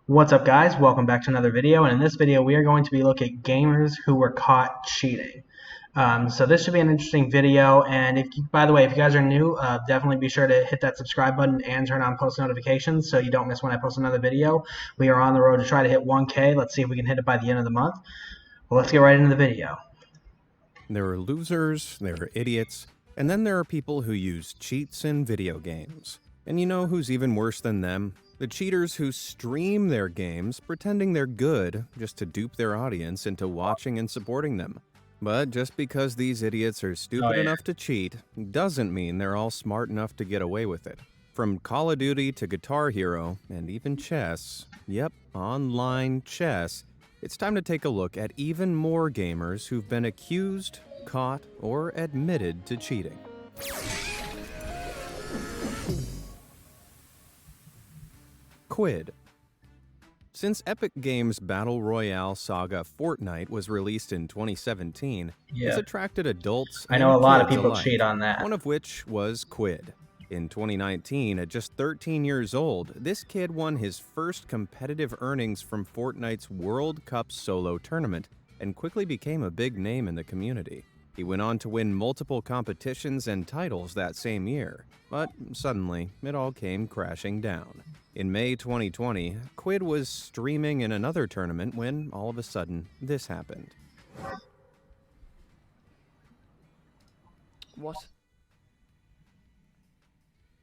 What's up, guys? Welcome back to another video, and in this video we are going to be looking at gamers who were caught cheating. So this should be an interesting video, and by the way, if you guys are new, definitely be sure to hit that subscribe button and turn on post notifications so you don't miss when I post another video. We are on the road to try to hit 1K. Let's see if we can hit it by the end of the month. Well, let's get right into the video. There are losers, there are idiots, and then there are people who use cheats in video games. And you know who's even worse than them? The cheaters who stream their games pretending they're good just to dupe their audience into watching and supporting them. But just because these idiots are stupid enough to cheat doesn't mean they're all smart enough to get away with it. From Call of Duty to Guitar Hero and even chess, yep, online chess, it's time to take a look at even more gamers who've been accused, caught, or admitted to cheating. Quid. Since Epic Games' Battle Royale saga Fortnite was released in 2017, it's attracted adults I know and a lot of kids people alike, cheat on that. one of which was Quid. In 2019, at just 13 years old, this kid won his first competitive earnings from Fortnite's World Cup solo tournament and quickly became a big name in the community. He went on to win multiple competitions and titles that same year, but suddenly, it all came crashing down. In May 2020, Quid was streaming in another tournament when, all of a sudden, this happened. What?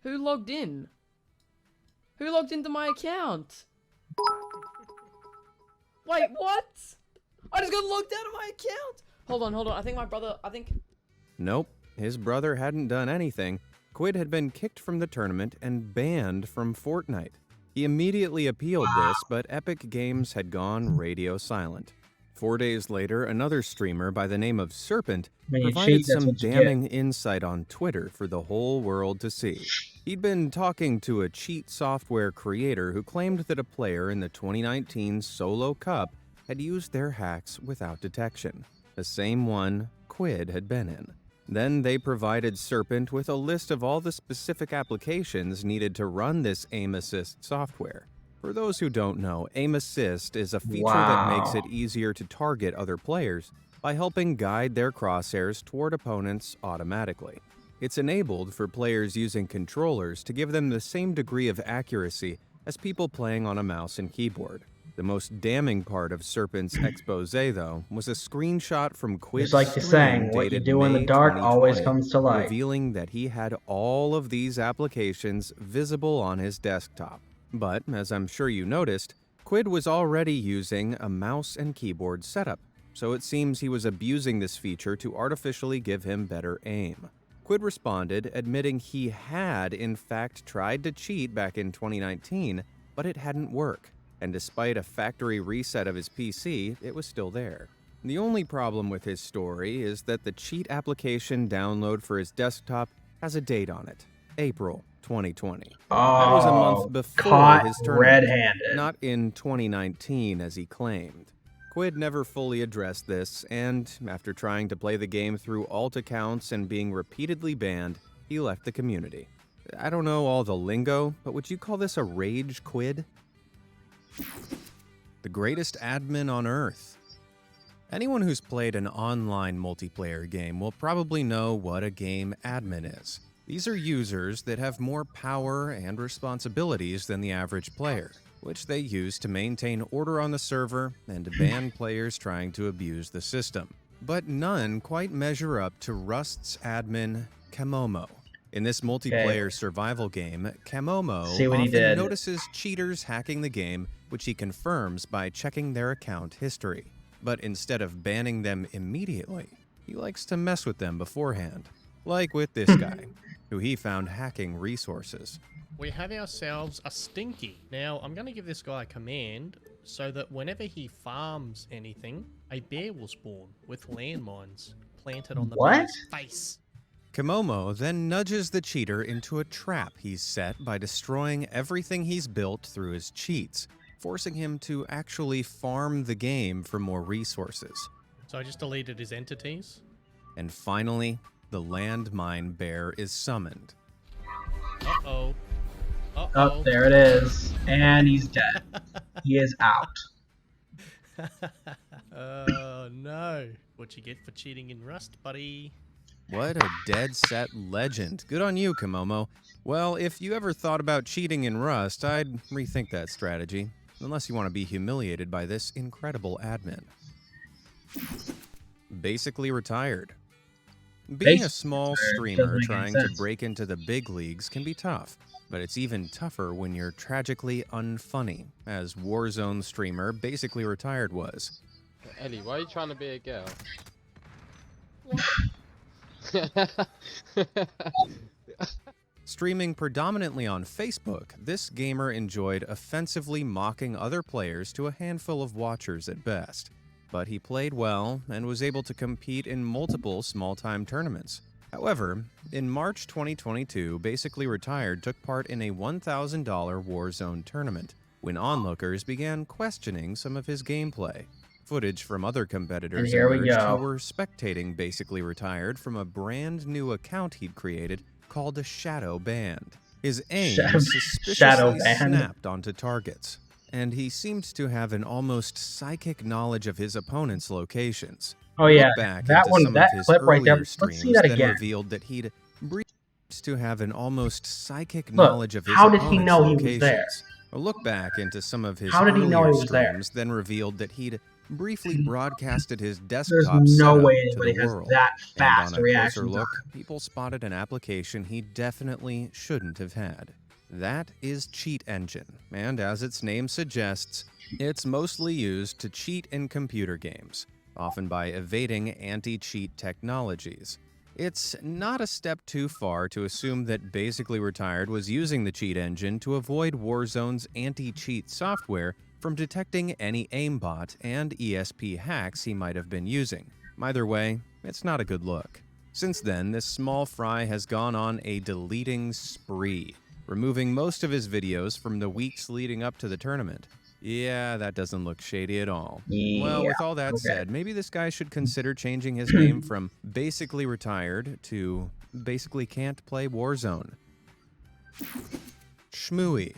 Who logged in? Who logged into my account? Wait, what? I just got logged out of my account! Hold on. I think my brother, Nope, his brother hadn't done anything. Quid had been kicked from the tournament and banned from Fortnite. He immediately appealed this, but Epic Games had gone radio silent. 4 days later, another streamer by the name of Serpent provided some damning insight on Twitter for the whole world to see. He'd been talking to a cheat software creator who claimed that a player in the 2019 Solo Cup had used their hacks without detection, the same one Quid had been in. Then they provided Serpent with a list of all the specific applications needed to run this aim assist software. For those who don't know, aim assist is a feature that makes it easier to target other players by helping guide their crosshairs toward opponents automatically. It's enabled for players using controllers to give them the same degree of accuracy as people playing on a mouse and keyboard. The most damning part of Serpent's expose, though, was a screenshot from Quid's stream what you dated do in May the dark 2020, always comes to light. revealing that he had all of these applications visible on his desktop. But, as I'm sure you noticed, Quid was already using a mouse and keyboard setup, so it seems he was abusing this feature to artificially give him better aim. Quid responded, admitting he had, in fact, tried to cheat back in 2019, but it hadn't worked. And despite a factory reset of his PC, it was still there. The only problem with his story is that the cheat application download for his desktop has a date on it, April 2020. That was a month before his tournament, red-handed. not in 2019 as he claimed. Quid never fully addressed this, and after trying to play the game through alt accounts and being repeatedly banned, he left the community. I don't know all the lingo, but would you call this a rage quid? The greatest admin on Earth. Anyone who's played an online multiplayer game will probably know what a game admin is. These are users that have more power and responsibilities than the average player, which they use to maintain order on the server and to ban players trying to abuse the system. But none quite measure up to Rust's admin, Camomo. In this multiplayer survival game, Camomo often notices cheaters hacking the game, which he confirms by checking their account history. But instead of banning them immediately, he likes to mess with them beforehand. Like with this guy, who he found hacking resources. We have ourselves a Stinky. Now, I'm going to give this guy a command so that whenever he farms anything, a bear will spawn with landmines planted on the bear's face. Camomo then nudges the cheater into a trap he's set by destroying everything he's built through his cheats, forcing him to actually farm the game for more resources. So I just deleted his entities. And finally, the landmine bear is summoned. Uh-oh. Oh, there it is. And he's dead. he is out. Oh no. What you get for cheating in Rust, buddy? What a dead set legend. Good on you, Komomo. Well, if you ever thought about cheating in Rust, I'd rethink that strategy. Unless you want to be humiliated by this incredible admin. Basically retired. Being a small streamer trying to break into the big leagues can be tough, but it's even tougher when you're tragically unfunny, as Warzone streamer Basically Retired was. Ellie, why are you trying to be a girl? Streaming predominantly on Facebook, this gamer enjoyed offensively mocking other players to a handful of watchers at best. But he played well and was able to compete in multiple small-time tournaments. However, in March 2022, Basically Retired took part in a $1,000 Warzone tournament, when onlookers began questioning some of his gameplay. Footage from other competitors emerged who were spectating Basically Retired from a brand new account he'd created called a Shadow Band. His aim suspiciously snapped onto targets, and he seemed to have an almost psychic knowledge of his opponent's locations. Oh yeah, that clip right there. Let's see that again. Revealed that he'd to have an almost psychic knowledge of his how did he know he was there? A look back into some of his how did he know he was streams there? Then revealed that he'd briefly broadcasted his desktop There's no setup way to anybody the has world. that fast And on a reaction closer look, time. people spotted an application he definitely shouldn't have had. That is Cheat Engine, and as its name suggests, it's mostly used to cheat in computer games, often by evading anti-cheat technologies. It's not a step too far to assume that Basically Retired was using the Cheat Engine to avoid Warzone's anti-cheat software from detecting any aimbot and ESP hacks he might have been using. Either way, it's not a good look. Since then, this small fry has gone on a deleting spree, removing most of his videos from the weeks leading up to the tournament. Yeah, that doesn't look shady at all. Well, with all that said, maybe this guy should consider changing his name from Basically Retired to Basically Can't Play Warzone. Shmooey.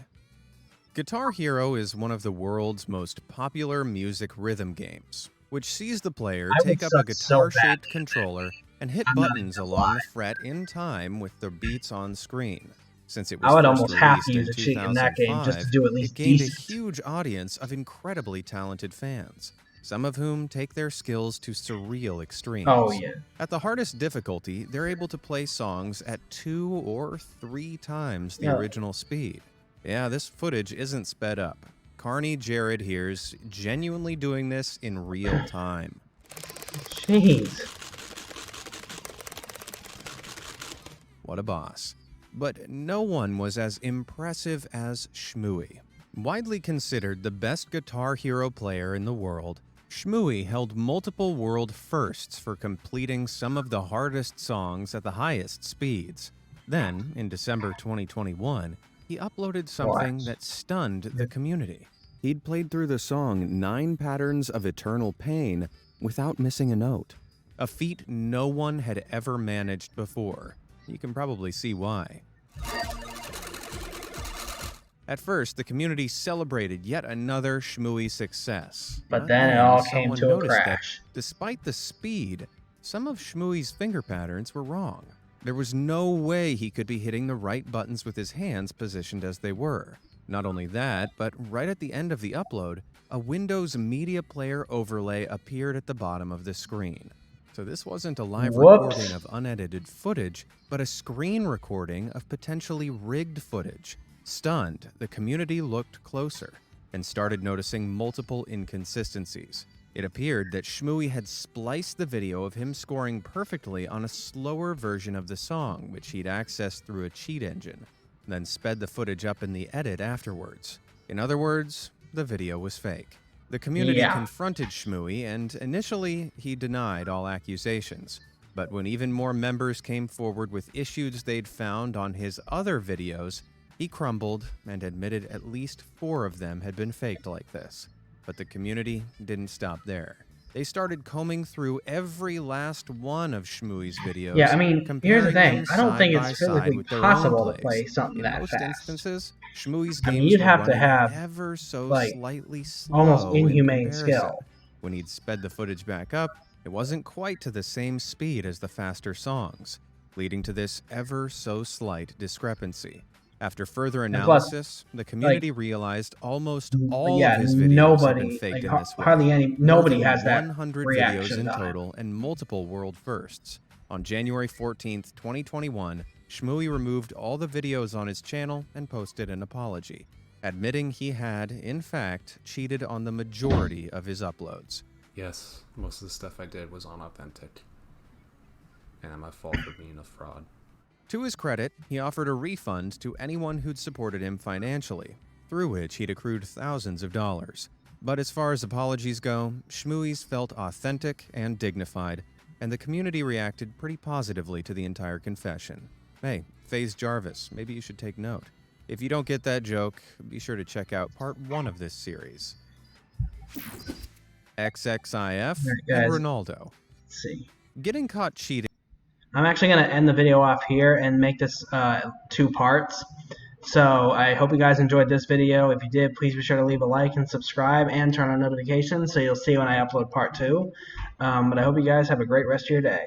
Guitar Hero is one of the world's most popular music rhythm games, which sees the player take up a guitar-shaped controller and hit buttons along the fret in time with the beats on screen. Since it was I would first almost have to released use in a cheat in that game just to do at 2005, least it gained decent. a huge audience of incredibly talented fans, some of whom take their skills to surreal extremes. Oh yeah. At the hardest difficulty, they're able to play songs at 2 or 3 times the original speed. Yeah, this footage isn't sped up. Carney Jared here's genuinely doing this in real time. Jeez. What a boss. But no one was as impressive as Shmooey. Widely considered the best Guitar Hero player in the world, Shmooey held multiple world firsts for completing some of the hardest songs at the highest speeds. Then, in December 2021, he uploaded something that stunned the community. He'd played through the song 9 Patterns of Eternal Pain without missing a note. A feat no one had ever managed before. You can probably see why. At first, the community celebrated yet another Shmooey success. But then it all came someone to a noticed that, crash. despite the speed, some of Shmooey's finger patterns were wrong. There was no way he could be hitting the right buttons with his hands positioned as they were. Not only that, but right at the end of the upload, a Windows Media Player overlay appeared at the bottom of the screen. So this wasn't a live recording of unedited footage, but a screen recording of potentially rigged footage. Stunned, the community looked closer and started noticing multiple inconsistencies. It appeared that Shmooey had spliced the video of him scoring perfectly on a slower version of the song, which he'd accessed through a cheat engine, then sped the footage up in the edit afterwards. In other words, the video was fake. The community confronted Shmooey, and initially he denied all accusations. But when even more members came forward with issues they'd found on his other videos, he crumbled and admitted at least 4 of them had been faked like this. But the community didn't stop there. They started combing through every last one of Shmooey's videos. Yeah, I mean, here's the comparing thing. them I don't think side by it's side physically with their own possible to plays. play something In that most fast. instances, Shmooey's I mean, games you'd were have to running have, ever so like, slightly slow almost in inhumane comparison. skill. When he'd sped the footage back up, it wasn't quite to the same speed as the faster songs, leading to this ever so slight discrepancy. After further And plus, analysis, the community realized almost all yeah, of his videos had been nobody, faked like, in this way. hardly nobody More than has that 100 videos reaction in time. total and multiple world firsts. On January 14th, 2021, Shmooey removed all the videos on his channel and posted an apology, admitting he had, in fact, cheated on the majority of his uploads. Yes, most of the stuff I did was unauthentic. And I'm at fault for being a fraud. To his credit, he offered a refund to anyone who'd supported him financially, through which he'd accrued thousands of dollars. But as far as apologies go, Shmooey's felt authentic and dignified, and the community reacted pretty positively to the entire confession. Hey, FaZe Jarvis, maybe you should take note. If you don't get that joke, be sure to check out part 1 of this series. XXIF and Ronaldo. Let's see. Getting caught cheating. I'm actually going to end the video off here and make this 2 parts. So I hope you guys enjoyed this video. If you did, please be sure to leave a like and subscribe and turn on notifications so you'll see when I upload part 2. But I hope you guys have a great rest of your day.